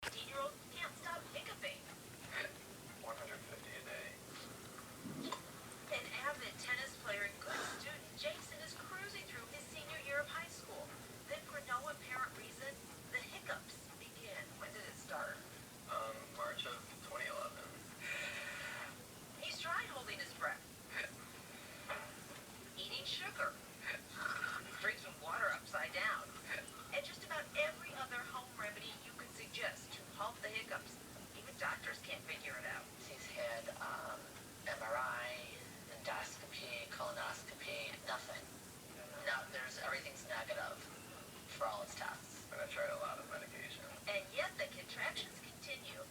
18-year-old can't stop hiccuping. 150 a day. An avid tennis player and good student, Jason is cruising through his senior year of high school. Then, for no apparent reason, the hiccups begin. When did it start? March of 2011. He's tried holding his breath, eating sugar, drinking water upside down, and just about every other home remedy you could suggest to halt the hiccups. Even doctors can't figure it out. He's had MRI, endoscopy, colonoscopy, nothing. No, everything's negative for all his tests. And I tried a lot of medication. And yet the contractions continue.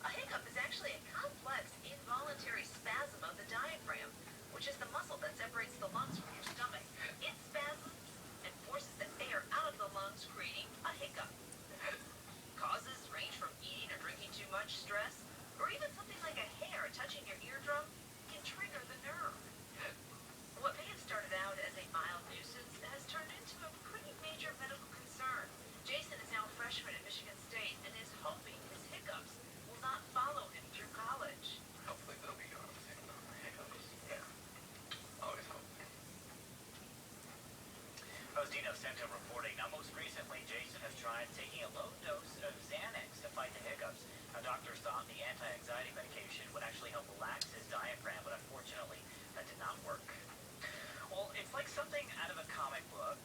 A hiccup is actually a complex involuntary spasm of the diaphragm, which is the muscle that separates the lungs from your stomach. It spasms and forces the air out of the lungs, creating a hiccup. Causes range from eating or drinking too much, stress, or even something like a hair touching your eardrum can trigger the nerve. What may have started out as a mild nuisance has turned into a pretty major medical concern. Jason is now a freshman at Michigan State and is hoping his hiccups will not follow him through college. Hopefully they'll be gone soon. Hiccups. Yeah. Always hope. Dino Cento reporting. Now, most recently, Jason has tried taking a low dose of Xanax to fight the hiccups. Now, doctors thought the anti-anxiety medication would actually help relax his diaphragm, but unfortunately, that did not work. Well, it's like something out of a comic book.